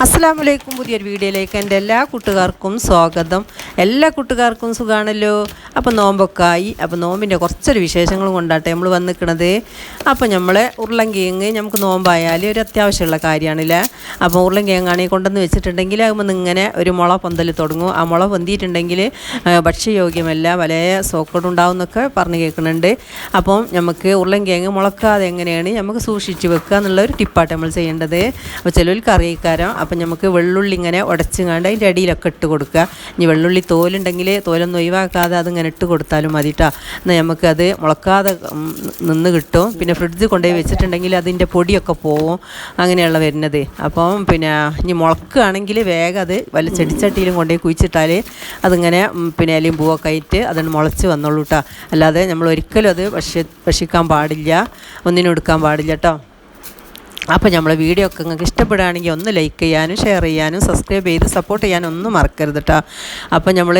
അസ്സലാമു അലൈക്കും. പുതിയൊരു വീഡിയോയിലേക്ക് എൻ്റെ എല്ലാ കൂട്ടുകാർക്കും സ്വാഗതം. എല്ലാ കൂട്ടുകാർക്കും സുഖമാണല്ലോ. അപ്പോൾ നോമ്പൊക്കെ ആയി. അപ്പോൾ നോമ്പിൻ്റെ കുറച്ചൊരു വിശേഷങ്ങളും കൊണ്ടാട്ടെ നമ്മൾ വന്നിരിക്കണത്. അപ്പോൾ നമ്മൾ ഉരുളൻകിഴങ്ങ് നമുക്ക് നോമ്പായാൽ ഒരു അത്യാവശ്യമുള്ള കാര്യമാണല്ലേ. അപ്പോൾ ഉരുളൻകിഴങ്ങാണെങ്കിൽ കൊണ്ടുവന്ന് വെച്ചിട്ടുണ്ടെങ്കിൽ ആകുമ്പോൾ ഇങ്ങനെ ഒരു മുള പൊന്തൽ തുടങ്ങും. ആ മുള പൊന്തിയിട്ടുണ്ടെങ്കിൽ ഭക്ഷ്യയോഗ്യമല്ല, പല സോക്കോടുണ്ടാവുമെന്നൊക്കെ പറഞ്ഞ് കേൾക്കുന്നുണ്ട്. അപ്പം നമുക്ക് ഉരുളൻകിഴങ്ങ് മുളക്കാതെ എങ്ങനെയാണ് നമുക്ക് സൂക്ഷിച്ച് വെക്കുക എന്നുള്ള ഒരു ടിപ്പായിട്ട് നമ്മൾ ചെയ്യേണ്ടത്. അപ്പോൾ ചിലർക്ക് അറിയിക്കാരം. അപ്പം നമുക്ക് വെള്ളുള്ളി ഇങ്ങനെ ഉടച്ചുങ്ങാണ്ട് അതിൻ്റെ അടിയിലൊക്കെ ഇട്ട് കൊടുക്കുക. ഇനി വെള്ളുള്ളി തോലുണ്ടെങ്കിൽ തോലൊന്നും ഒഴിവാക്കാതെ അതിങ്ങനെ ഇട്ട് കൊടുത്താലും മതി കേട്ടോ. എന്നാൽ നമുക്കത് മുളക്കാതെ നിന്ന് കിട്ടും. പിന്നെ ഫ്രിഡ്ജിൽ കൊണ്ടുപോയി വെച്ചിട്ടുണ്ടെങ്കിൽ അതിൻ്റെ പൊടിയൊക്കെ പോവും, അങ്ങനെയുള്ള വരുന്നത്. അപ്പം പിന്നെ ഇനി മുളക്കുകയാണെങ്കിൽ വേഗം അത് വല്ല ചെടിച്ചട്ടിയിലും കൊണ്ടുപോയി കുഴിച്ചിട്ടാൽ അതിങ്ങനെ പിന്നെ ഇലയും പൂവൊക്കെ ആയിട്ട് അതുകൊണ്ട് മുളച്ച് വന്നോളൂ കേട്ടോ. അല്ലാതെ നമ്മൾ ഒരിക്കലും അത് ഭക്ഷിക്കാൻ പാടില്ല, ഒന്നിനും എടുക്കാൻ പാടില്ല കേട്ടോ. അപ്പോൾ നമ്മളെ വീഡിയോ ഒക്കെ നിങ്ങൾക്ക് ഇഷ്ടപ്പെടുകയാണെങ്കിൽ ഒന്ന് ലൈക്ക് ചെയ്യാനും ഷെയർ ചെയ്യാനും സബ്സ്ക്രൈബ് ചെയ്ത് സപ്പോർട്ട് ചെയ്യാനും ഒന്നും മറക്കരുത് കേട്ടോ. അപ്പോൾ നമ്മൾ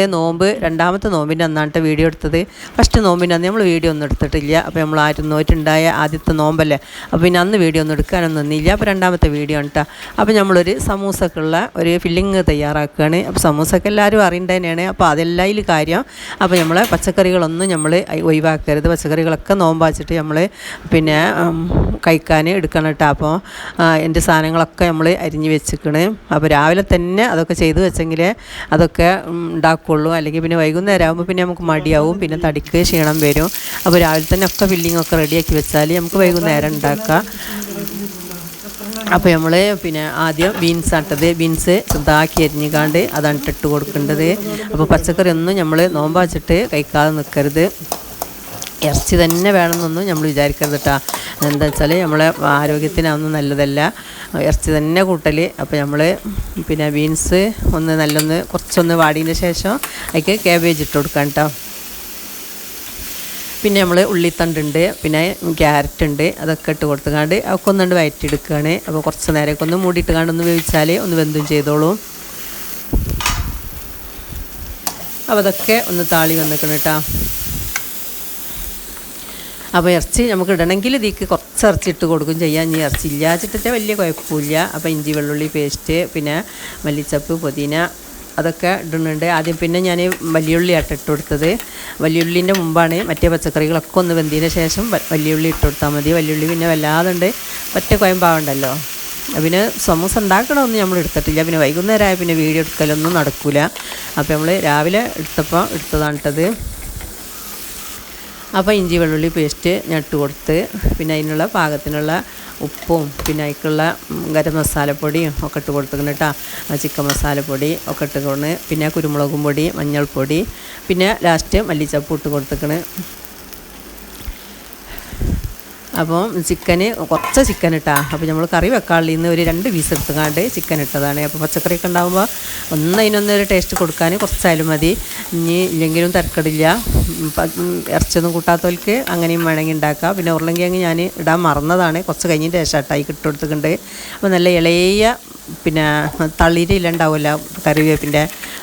രണ്ടാമത്തെ നോമ്പിൻ്റെ അന്നാണ് വീഡിയോ എടുത്തത്. ഫസ്റ്റ് നോമ്പിൻ്റെ അന്ന് നമ്മൾ വീഡിയോ ഒന്നും എടുത്തിട്ടില്ല. അപ്പോൾ നമ്മൾ നോറ്റുണ്ടായ ആദ്യത്തെ നോമ്പല്ലേ, അപ്പോൾ പിന്നെ അന്ന് വീഡിയോ ഒന്നും എടുക്കാനൊന്നും നിന്നില്ല. അപ്പോൾ രണ്ടാമത്തെ വീഡിയോ ആണ് കേട്ടോ. അപ്പോൾ നമ്മളൊരു സമൂസക്കുള്ള ഒരു ഫില്ലിങ് തയ്യാറാക്കുകയാണ്. അപ്പോൾ സമൂസക്ക് എല്ലാവരും അറിയേണ്ടത് തന്നെയാണ്. അപ്പോൾ അതെല്ലാം അതിൽ കാര്യം. അപ്പോൾ നമ്മൾ പച്ചക്കറികളൊന്നും നമ്മൾ ഒഴിവാക്കരുത്. പച്ചക്കറികളൊക്കെ നോമ്പാച്ചിട്ട് നമ്മൾ പിന്നെ കഴിക്കാൻ എടുക്കണം കേട്ടോ. അപ്പോൾ എൻ്റെ സാധനങ്ങളൊക്കെ നമ്മൾ അരിഞ്ഞ് വെച്ചിക്കണ്. അപ്പോൾ രാവിലെ തന്നെ അതൊക്കെ ചെയ്ത് വെച്ചെങ്കിൽ അതൊക്കെ ഉണ്ടാക്കുള്ളൂ. അല്ലെങ്കിൽ പിന്നെ വൈകുന്നേരം ആകുമ്പോൾ പിന്നെ നമുക്ക് മടിയാവും, പിന്നെ തടിക്ക് ക്ഷീണം വരും. അപ്പോൾ രാവിലെ തന്നെ ഒക്കെ ഫില്ലിങ്ങൊക്കെ റെഡിയാക്കി വെച്ചാൽ നമുക്ക് വൈകുന്നേരം ഉണ്ടാക്കാം. അപ്പോൾ നമ്മൾ പിന്നെ ആദ്യം ബീൻസ് ആട്ടത്, ബീൻസ് ചെറുതാക്കി അരിഞ്ഞിക്കാണ്ട് അതാണ് ഇട്ട് കൊടുക്കേണ്ടത്. അപ്പോൾ പച്ചക്കറി ഒന്നും നമ്മൾ നോമ്പാച്ചിട്ട് കഴിക്കാതെ നിൽക്കരുത്. ഇറച്ചി തന്നെ വേണമെന്നൊന്നും നമ്മൾ വിചാരിക്കരുത് കേട്ടോ. എന്താ വെച്ചാൽ നമ്മളെ ആരോഗ്യത്തിനൊന്നും നല്ലതല്ല ഇറച്ചി തന്നെ കൂട്ടൽ. അപ്പോൾ നമ്മൾ പിന്നെ ബീൻസ് കുറച്ചൊന്ന് വാടിയതിന് ശേഷം അതിലേക്ക് ക്യാബേജ് ഇട്ട് കൊടുക്കാം കേട്ടോ. പിന്നെ നമ്മൾ ഉള്ളിത്തണ്ടുണ്ട്, പിന്നെ ക്യാരറ്റ് ഉണ്ട്, അതൊക്കെ ഇട്ട് കൊടുത്തുകൊണ്ട് അതൊക്കെ ഒന്നുകൊണ്ട് വയറ്റിയെടുക്കുകയാണ്. അപ്പോൾ കുറച്ച് നേരമൊക്കെ ഒന്ന് മൂടിയിട്ട് ഒന്ന് വേവിച്ചാൽ ഒന്ന് വെന്തും ചെയ്തോളും. അപ്പോൾ അതൊക്കെ ഒന്ന് താളി വന്നിക്കണം കേട്ടോ. അപ്പോൾ ഇറച്ചി നമുക്ക് ഇടണമെങ്കിൽ ഇതിക്ക് കുറച്ച് ഇറച്ചി ഇട്ട് കൊടുക്കും ചെയ്യാം. ഇനി ഇറച്ചി ഇല്ലാച്ചിട്ടിട്ട് വലിയ കുഴപ്പമില്ല. അപ്പോൾ ഇഞ്ചി വെള്ളുള്ളി പേസ്റ്റ്, പിന്നെ മല്ലിച്ചപ്പ്, പുതിന അതൊക്കെ ഇടുന്നുണ്ട് ആദ്യം. പിന്നെ ഞാൻ വലിയുള്ളി ഇട്ട് കൊടുത്തത്. വലിയുള്ളീൻ്റെ മുമ്പാണ് മറ്റേ പച്ചക്കറികളൊക്കെ ഒന്ന് വെന്തതിന് ശേഷം വലിയുള്ളി ഇട്ട് കൊടുത്താൽ മതി. വലിയുള്ളി പിന്നെ വല്ലാതുണ്ട് ഒറ്റ കുഴമ്പാവുണ്ടല്ലോ. പിന്നെ സമൂസ ഉണ്ടാക്കണമെന്ന് നമ്മൾ എടുത്തിട്ടില്ല. പിന്നെ വൈകുന്നേരമായ പിന്നെ വീഡിയോ എടുക്കലൊന്നും നടക്കില്ല. അപ്പോൾ നമ്മൾ രാവിലെ എടുത്തതാണ് ഇട്ടത്. അപ്പോൾ ഇഞ്ചി വെള്ളുള്ളി പേസ്റ്റ് ഞാൻ ഇട്ട് കൊടുത്ത്, പിന്നെ അതിനുള്ള പാകത്തിനുള്ള ഉപ്പും പിന്നെ അതിലേക്കുള്ള ഗരം മസാലപ്പൊടിയും ഒക്കെ ഇട്ട് കൊടുത്തിട്ടുണ്ട് കേട്ടോ. ചിക്കൻ മസാലപ്പൊടി ഒക്കെ ഇട്ടുകൊണ്ട്, പിന്നെ കുരുമുളകും പൊടി, മഞ്ഞൾപ്പൊടി, പിന്നെ ലാസ്റ്റ് മല്ലിച്ചപ്പ് ഇട്ട് കൊടുത്തിക്കണ്. അപ്പോൾ കുറച്ച് ചിക്കൻ ഇട്ടാ. അപ്പോൾ നമ്മൾ കറി വെക്കാളിൽ നിന്ന് ഒരു 2 പീസ് എടുത്തുകൊണ്ട് ചിക്കൻ ഇട്ടതാണ്. അപ്പോൾ പച്ചക്കറിയൊക്കെ ഉണ്ടാകുമ്പോൾ അതിനൊന്നൊരു ടേസ്റ്റ് കൊടുക്കാൻ കുറച്ചായാലും മതി. ഇനി ഇല്ലെങ്കിലും തിരക്കടില്ല. ഇറച്ചിയൊന്നും കൂട്ടാത്തവർക്ക് അങ്ങനെയും വേണമെങ്കിൽ ഉണ്ടാക്കാം. പിന്നെ ഉരുളൻകിഴങ്ങ് ഞാൻ ഇടാൻ മറന്നതാണ്, കുറച്ച് കഴിഞ്ഞതിൻ്റെ ശേഷം ഇട്ടായി ഇട്ട് കൊടുത്തിട്ടുണ്ട്. അപ്പോൾ നല്ല ഇളയ പിന്നെ തളിരിലുണ്ടാവുമല്ലോ കറിവേപ്പിൻ്റെ,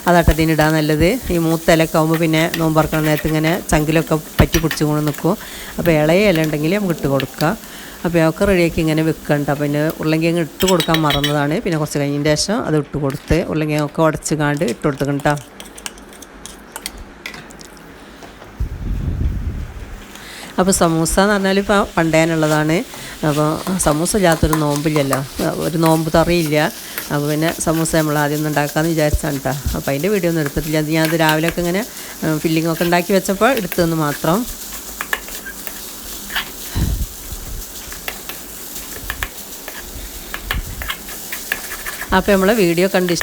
അതാട്ടത്തിന് ഇടാൻ നല്ലത്. ഈ മൂത്ത ഇലയൊക്കെ ആകുമ്പോൾ പിന്നെ നോമ്പറക്കണ നേരത്ത് ഇങ്ങനെ ചങ്കിലൊക്കെ പറ്റി പിടിച്ചുകൊണ്ട് നിൽക്കും. അപ്പോൾ ഇളയ ഇല ഉണ്ടെങ്കിൽ നമുക്ക് ഇട്ട് കൊടുക്കുക. അപ്പോൾ അതൊക്കെ റെഡിയാക്കി ഇങ്ങനെ വെക്കണ്ട. പിന്നെ ഉരുളൻകിഴങ്ങ് ഇട്ട് കൊടുക്കാൻ മറന്നതാണ്. പിന്നെ കുറച്ച് കഴിഞ്ഞതിൻ്റെ ശേഷം അത് ഇട്ട് കൊടുത്ത് ഉരുളൻകിഴങ്ങൊക്കെ ഉടച്ചുകാണ്ട് ഇട്ട് കൊടുത്തിട്ടുണ്ട്. അപ്പോൾ സമൂസ എന്ന് പറഞ്ഞാൽ ഇപ്പോൾ പണ്ടേനുള്ളതാണ്. അപ്പോൾ സമൂസ ഇല്ലാത്തൊരു നോമ്പില്ലല്ലോ, ഒരു നോമ്പ് തറിയില്ല. അപ്പോൾ പിന്നെ സമൂസ നമ്മൾ ആദ്യം ഒന്ന് ഉണ്ടാക്കാമെന്ന് വിചാരിച്ചാണ് കേട്ടോ. അപ്പോൾ അതിൻ്റെ വീഡിയോ ഒന്നും എടുത്തിട്ടില്ല. ഞാനത് രാവിലെയൊക്കെ ഇങ്ങനെ ഫില്ലിങ്ങൊക്കെ ഉണ്ടാക്കി വെച്ചപ്പോൾ എടുത്തതെന്ന് മാത്രം. അപ്പോൾ നമ്മളെ വീഡിയോ കണ്ട്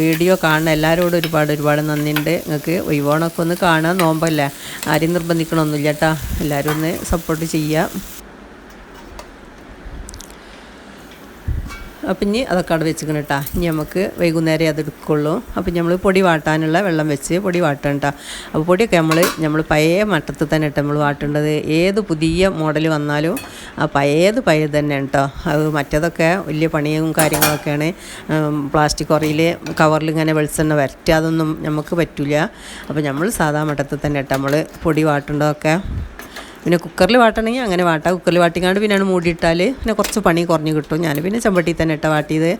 വീഡിയോ കാണുന്ന എല്ലാവരോടും ഒരുപാട് നന്ദിയുണ്ട്. നിങ്ങൾക്ക് ഒഴിവോണൊക്കെ ഒന്ന് കാണാൻ, നോമ്പല്ലേ, ആരെയും നിർബന്ധിക്കണമൊന്നുമില്ല കേട്ടോ. എല്ലാവരും ഒന്ന് സപ്പോർട്ട് ചെയ്യുക. അപ്പം ഇനി അതൊക്കെ അവിടെ വെച്ചിക്കണം കേട്ടോ. ഇനി നമുക്ക് വൈകുന്നേരം അത് എടുക്കുള്ളൂ. അപ്പം നമ്മൾ പൊടി വാട്ടാനുള്ള വെള്ളം വെച്ച് പൊടി വാട്ടണം കേട്ടോ. അപ്പോൾ പൊടിയൊക്കെ നമ്മൾ പഴയ മട്ടത്തിൽ തന്നെ ഇട്ട് നമ്മൾ വാട്ടേണ്ടത്. ഏത് പുതിയ മോഡൽ വന്നാലും ആ പഴയത് തന്നെയാണ് കേട്ടോ. അത് മറ്റേതൊക്കെ വലിയ പണിയും കാര്യങ്ങളൊക്കെയാണ്. പ്ലാസ്റ്റിക് കൊറയിൽ കവറിൽ ഇങ്ങനെ വെളിച്ചെണ്ണ വരട്ടുക, അതൊന്നും നമുക്ക് പറ്റില്ല. അപ്പോൾ നമ്മൾ സാധാ മട്ടത്തിൽ തന്നെ ഇട്ട് നമ്മൾ പൊടി വാട്ടേണ്ടതൊക്കെ. പിന്നെ കുക്കറിൽ വാട്ടണമെങ്കിൽ അങ്ങനെ വാട്ടാം. കുക്കറിൽ വാട്ടിക്കാണ്ട് പിന്നെയാണ് മൂടിയിട്ടാൽ പിന്നെ കുറച്ച് പണി കുറഞ്ഞ് കിട്ടും. ഞാൻ പിന്നെ ചെമ്പട്ടി തന്നെ വാട്ടിയത്.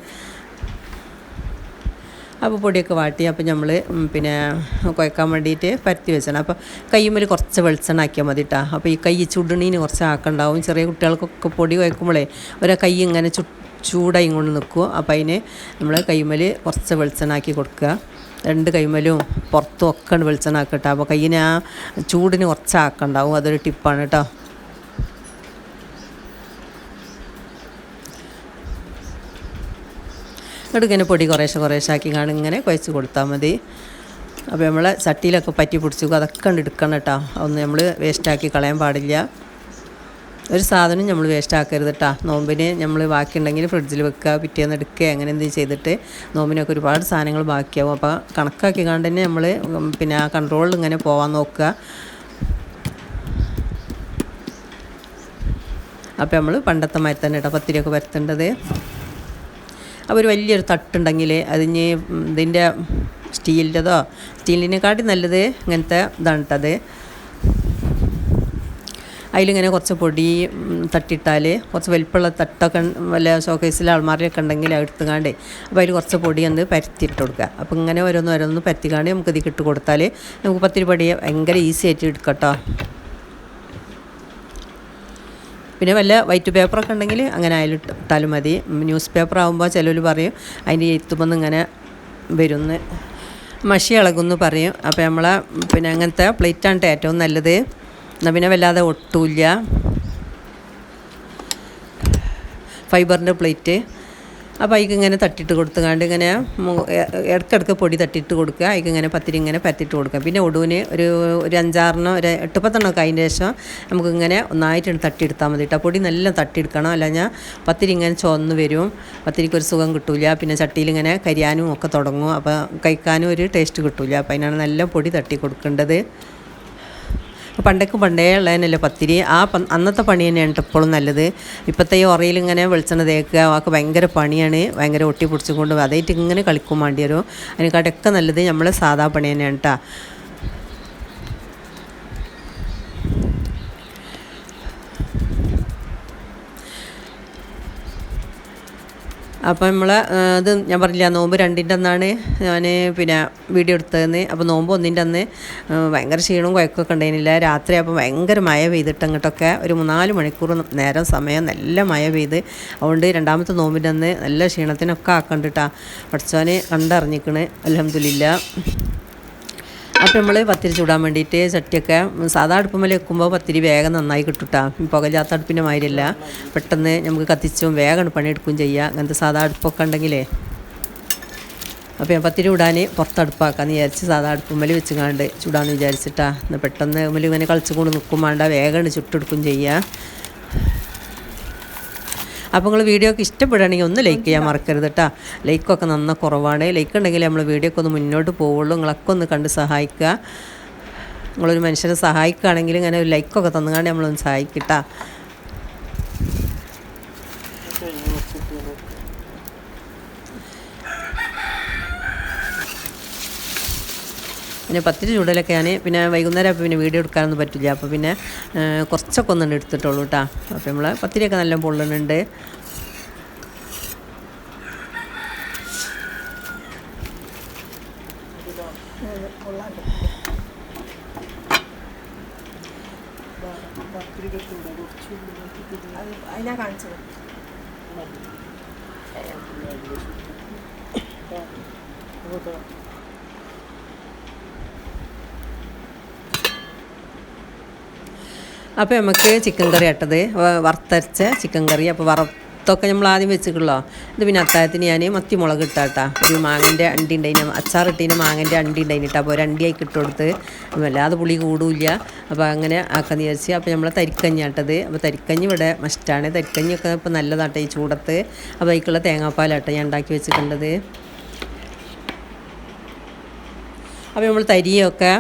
അപ്പോൾ പൊടിയൊക്കെ വാട്ടി അപ്പോൾ നമ്മൾ പിന്നെ കുഴക്കാൻ വേണ്ടിയിട്ട് പരത്തി വെച്ചണം. അപ്പോൾ കയ്യുമ്മൽ കുറച്ച് വെളിച്ചെണ്ണ ആക്കിയാൽ മതി കേട്ടോ. അപ്പോൾ ഈ കൈ ചുടണീന് കുറച്ച് ആക്കണ്ടാവും. ചെറിയ കുട്ടികൾക്കൊക്കെ പൊടി കുഴക്കുമ്പോഴേ ഒരു കൈ ഇങ്ങനെ ചൂടായി കൊണ്ട് നിൽക്കും. അപ്പോൾ അതിന് നമ്മൾ കൈമ്മൽ കുറച്ച് വെളിച്ചെണ്ണ ആക്കി കൊടുക്കുക. 2 കൈമലും പുറത്തും ഒക്കെ വെളിച്ചെണ്ണ ആക്കട്ടോ. അപ്പോൾ കയ്യിന് ആ ചൂടിന് കുറച്ച് ആക്കണ്ടാവും. അതൊരു ടിപ്പാണ് കേട്ടോ. ഇങ്ങനെ പൊടി കുറേശ്ശെ ആക്കി കാണും ഇങ്ങനെ കുഴച്ച് കൊടുത്താൽ മതി. അപ്പോൾ നമ്മൾ ചട്ടിയിലൊക്കെ പറ്റി പിടിച്ചു അതൊക്കെ എടുക്കണം കേട്ടോ. അതൊന്നും നമ്മൾ വേസ്റ്റാക്കി കളയാൻ പാടില്ല. ഒരു സാധനം നമ്മൾ വേസ്റ്റ് ആക്കരുത് കേട്ടോ. നോമ്പിന് നമ്മൾ ബാക്കിയുണ്ടെങ്കിൽ ഫ്രിഡ്ജിൽ വെക്കുക, പിറ്റേന്ന് എടുക്കുക, അങ്ങനെ എന്തെങ്കിലും ചെയ്തിട്ട് നോമ്പിനൊക്കെ ഒരുപാട് സാധനങ്ങൾ ബാക്കിയാവും. അപ്പോൾ കണക്കാക്കി കണ്ട് തന്നെ നമ്മൾ പിന്നെ ആ കൺട്രോളിൽ ഇങ്ങനെ പോകാൻ നോക്കുക. അപ്പോൾ നമ്മൾ പണ്ടത്തെ മാതിരി തന്നെ കേട്ടോ പത്തിരിയൊക്കെ പരത്തേണ്ടത്. അപ്പോൾ ഒരു വലിയൊരു തട്ടുണ്ടെങ്കിൽ അതിന് ഇതിൻ്റെ സ്റ്റീലിനെക്കാട്ടി നല്ലത് ഇങ്ങനത്തെ ഇതാണ് കേട്ടത്. അതിലിങ്ങനെ കുറച്ച് പൊടി തട്ടിയിട്ടാൽ കുറച്ച് വലിപ്പമുള്ള തട്ടൊക്കെ വല്ല ഷോക്കേസിൽ അൾമാരയൊക്കെ ഉണ്ടെങ്കിൽ എടുത്തുകാണ്ട് അപ്പോൾ അതിൽ കുറച്ച് പൊടി ഒന്ന് പരത്തിയിട്ട് കൊടുക്കുക. അപ്പോൾ ഇങ്ങനെ ഓരോന്ന് പരത്തിക്കാണ്ട് നമുക്ക് ഇതിൽ ഇട്ട് കൊടുത്താൽ നമുക്ക് പത്തിരി പൊടി ഭയങ്കര ഈസി ആയിട്ട് എടുക്കാം കേട്ടോ. പിന്നെ വല്ല വൈറ്റ് പേപ്പറൊക്കെ ഉണ്ടെങ്കിൽ അങ്ങനെ അതിലിട്ടാലും മതി. ന്യൂസ് പേപ്പർ ആകുമ്പോൾ ചിലർ പറയും അതിൻ്റെ എത്തുമ്പോൾ ഇങ്ങനെ വരുമെന്ന്, മഷി ഇളകുമെന്ന് പറയും. അപ്പോൾ നമ്മളെ പിന്നെ അങ്ങനത്തെ പ്ലേറ്റാണ് ഏറ്റവും നല്ലത്. എന്നാൽ പിന്നെ വല്ലാതെ ഒട്ടില്ല. ഫൈബറിൻ്റെ പ്ലേറ്റ്. അപ്പോൾ അതിക്ക് ഇങ്ങനെ തട്ടിയിട്ട് കൊടുത്തുകൊണ്ട് ഇങ്ങനെ ഇടയ്ക്കിടയ്ക്ക് പൊടി തട്ടിയിട്ട് കൊടുക്കുക. അതിക്ക് ഇങ്ങനെ പത്തിരി ഇങ്ങനെ പരത്തിയിട്ട് കൊടുക്കുക. പിന്നെ ഒടുവിന് ഒരു 5-6 ഒരു 8-10 അതിൻ്റെ ശേഷം നമുക്കിങ്ങനെ ഒന്നായിട്ട് തട്ടിയെടുത്താൽ മതി കേട്ടോ. പൊടി നല്ല തട്ടിയെടുക്കണം, അല്ലെങ്കിൽ പത്തിരി ഇങ്ങനെ ചുവന്ന് വരും, പത്തിരിക്ക് ഒരു സുഖം കിട്ടില്ല. പിന്നെ ചട്ടിയിൽ ഇങ്ങനെ കരിയാനും ഒക്കെ തുടങ്ങും. അപ്പോൾ കഴിക്കാനും ഒരു ടേസ്റ്റ് കിട്ടില്ല. അപ്പോൾ അതിനാണ് നല്ല പൊടി തട്ടി കൊടുക്കേണ്ടത്. പണ്ടേ ഉള്ളതിനല്ലേ പത്തിരി. അന്നത്തെ പണി തന്നെയാണ് എപ്പോഴും നല്ലത്. ഇപ്പോഴത്തെ ഈ ഉറയിൽ ഇങ്ങനെ വെളിച്ചെണ്ണ തേക്കുക ഒക്കെ ഭയങ്കര പണിയാണ്. ഭയങ്കര ഒട്ടി പിടിച്ചുകൊണ്ട് അതായിട്ട് ഇങ്ങനെ കളിക്കും വേണ്ടി വരും. അതിനെക്കാട്ടൊക്കെ നല്ലത് നമ്മൾ സാധാ പണി തന്നെയാണ് കേട്ടോ. അപ്പോൾ നമ്മൾ ഇത് ഞാൻ പറഞ്ഞില്ല, നോമ്പ് 2-ൻ്റെ അന്നാണ് ഞാൻ പിന്നെ വീഡിയോ എടുത്തതെന്ന്. അപ്പോൾ നോമ്പ് 1-ൻ്റെ അന്ന് ഭയങ്കര ക്ഷീണവും കുഴക്കമൊക്കെ ഉണ്ടായിരുന്നില്ല. രാത്രി അപ്പോൾ ഭയങ്കര മഴ പെയ്തിട്ട് അങ്ങോട്ടൊക്കെ ഒരു 3-4 മണിക്കൂർ നേരം സമയം നല്ല മഴ പെയ്ത്. അതുകൊണ്ട് 2-ാമത്തെ നോമ്പിൻ്റെ അന്ന് നല്ല ക്ഷീണത്തിനൊക്കെ ആക്കണ്ടിട്ടാ. പഠിച്ചവന് കണ്ടറിഞ്ഞിക്കണ് അൽഹംദുലില്ലാ. അപ്പോൾ നമ്മൾ പത്തിരി ചൂടാൻ വേണ്ടിയിട്ട് ചട്ടിയൊക്കെ സാധാ അടുപ്പുമ്മൽ വെക്കുമ്പോൾ പത്തിരി വേഗം നന്നായി കിട്ടുട്ടാ. പുകയില്ലാത്ത അടുപ്പിൻ്റെ മാതിരിയല്ല, പെട്ടെന്ന് നമുക്ക് കത്തിച്ചും വേഗം പണിയെടുക്കുകയും ചെയ്യാം അങ്ങനത്തെ സാധാ അടുപ്പൊക്കെ ഉണ്ടെങ്കിലേ. അപ്പോൾ ഞാൻ പത്തിരി ചൂടാൻ പുറത്തടുപ്പാക്കാമെന്ന് വിചാരിച്ച് സാധാ അടുപ്പുമ്മൽ വെച്ചുകൊണ്ട് ചൂടാന്ന് വിചാരിച്ചിട്ടാ. എന്നാൽ പെട്ടെന്ന് നമ്മൾ ഇങ്ങനെ കളിച്ചുകൊണ്ട് നിൽക്കും വേണ്ട, വേഗം ചുട്ടെടുക്കുകയും ചെയ്യുക. അപ്പോൾ നിങ്ങൾ വീഡിയോ ഒക്കെ ഇഷ്ടപ്പെടുകയാണെങ്കിൽ ഒന്ന് ലൈക്ക് ചെയ്യാൻ മറക്കരുത് കേട്ടോ. ലൈക്കൊക്കെ നന്ന കുറവാണ്. ലൈക്ക് ഉണ്ടെങ്കിൽ നമ്മൾ വീഡിയോ ഒക്കെ ഒന്ന് മുന്നോട്ട് പോവുള്ളൂ. നിങ്ങളൊക്കെ ഒന്ന് കണ്ട് സഹായിക്കുക. നിങ്ങളൊരു മനുഷ്യനെ സഹായിക്കുകയാണെങ്കിൽ ഇങ്ങനെ ഒരു ലൈക്കൊക്കെ തന്നുകൊണ്ട് നമ്മളൊന്ന് സഹായിക്കട്ടാ. പിന്നെ പത്തിരി ചൂടലൊക്കെ ഞാൻ പിന്നെ വൈകുന്നേരം അപ്പോൾ പിന്നെ വീഡിയോ എടുക്കാനൊന്നും പറ്റില്ല. അപ്പോൾ പിന്നെ കുറച്ചൊക്കെ ഒന്നും എടുത്തിട്ടുള്ളൂ കേട്ടോ. അപ്പോൾ നമ്മൾ പത്തിരിയൊക്കെ നല്ല പൊള്ളുന്നുണ്ട്. അതിനാ കാണിച്ചത്. അപ്പോൾ നമുക്ക് ചിക്കൻ കറി ആട്ടത്, വറുത്തരച്ച ചിക്കൻ കറി. അപ്പോൾ വറുത്തൊക്കെ നമ്മൾ ആദ്യം വെച്ചിട്ടുള്ളോ. ഇത് പിന്നെ അത്താഴത്തിന് ഞാൻ മത്തി മുളക് ഇട്ടാട്ടാ. ഒരു മാങ്ങൻ്റെ അണ്ടി ഉണ്ടായിന്, അച്ചാറിട്ടീന് മാങ്ങൻ്റെ അണ്ടി ഉണ്ടായിട്ടാ. അപ്പോൾ ഒരു അണ്ടിയായി ഇട്ടുകൊടുത്ത് വല്ലാതെ പുളി കൂടില്ല. അപ്പോൾ അങ്ങനെ ആക്കാന്ന് വിചാരിച്ച്. അപ്പോൾ നമ്മൾ തരിക്കഞ്ഞി ആട്ടത്. അപ്പോൾ തരിക്കഞ്ഞി ഇവിടെ മസ്റ്റാണ്. തരിക്കഞ്ഞിയൊക്കെ ഇപ്പോൾ നല്ലതാട്ടെ ഈ ചൂടത്ത്. അപ്പോൾ അതിലേക്കുള്ള തേങ്ങാപ്പാലാട്ടെ ഞാൻ ഉണ്ടാക്കി വെച്ചിട്ടുണ്ടത്. അപ്പോൾ നമ്മൾ തരിയൊക്കെ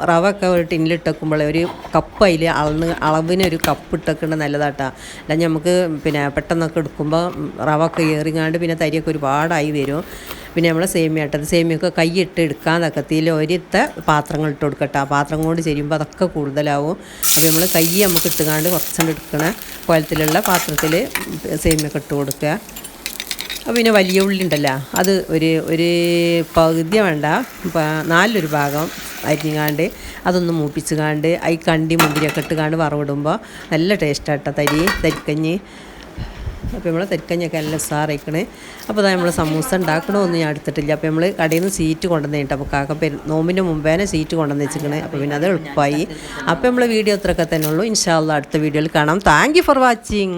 റവ ഒക്കെ ഒരു ടിന്നിലിട്ട് വെക്കുമ്പോൾ ഒരു കപ്പ് അതിൽ അളവിനൊരു കപ്പ് ഇട്ടൊക്കെ നല്ലതാട്ടാ. അല്ല നമുക്ക് പിന്നെ പെട്ടെന്നൊക്കെ എടുക്കുമ്പോൾ റവ ഒക്കെ ഏറിങ്ങാണ്ട് പിന്നെ തരിയൊക്കെ ഒരുപാടായി വരും. പിന്നെ നമ്മൾ സേമിയൊക്കെ കൈയിട്ട് എടുക്കാൻ തക്കത്തിൽ ഒരിത്തെ പാത്രങ്ങൾ ഇട്ട് കൊടുക്കട്ടെ. ആ പാത്രം കൊണ്ട് ചെയ്യുമ്പോൾ അതൊക്കെ കൂടുതലാവും. അപ്പോൾ നമ്മൾ കൈ നമുക്ക് ഇട്ടുകാണ്ട് കുറച്ചുകൊണ്ട് എടുക്കണ കോലത്തിലുള്ള പാത്രത്തിൽ സേമിയൊക്കെ ഇട്ട് കൊടുക്കുക. അപ്പോൾ പിന്നെ വലിയ ഉള്ളി ഉണ്ടല്ലോ, അത് ഒരു പകുതി വേണ്ട, 4 ഭാഗം അരിഞ്ഞാണ്ട് അതൊന്ന് മൂപ്പിച്ചുകാണ്ട് ഈ കണ്ടി മുന്തിരിയൊക്കെ ഇട്ടുകാണ്ട് വറവിടുമ്പോൾ നല്ല ടേസ്റ്റാട്ടോ തരിക്കഞ്ഞി. അപ്പോൾ നമ്മൾ തരിക്കഞ്ഞൊക്കെ നല്ല ഉസാറായിക്കണേ. അപ്പോൾ അതാ നമ്മൾ സമൂസ ഉണ്ടാക്കണമെന്ന് ഞാൻ എടുത്തിട്ടില്ല. അപ്പോൾ നമ്മൾ കടയിൽ നിന്ന് സീറ്റ് കൊണ്ടുവന്നിട്ട് അപ്പോൾ കാക്ക നോമ്പിൻ്റെ മുമ്പേനെ സീറ്റ് കൊണ്ടുവന്ന് വെച്ചിരിക്കണേ. അപ്പോൾ പിന്നെ അത് എളുപ്പമായി. അപ്പോൾ നമ്മൾ വീഡിയോ അത്രയൊക്കെ തന്നെ ഉള്ളൂ. ഇൻഷാ അല്ലാഹ് അടുത്ത വീഡിയോയിൽ കാണാം. Thank you for watching.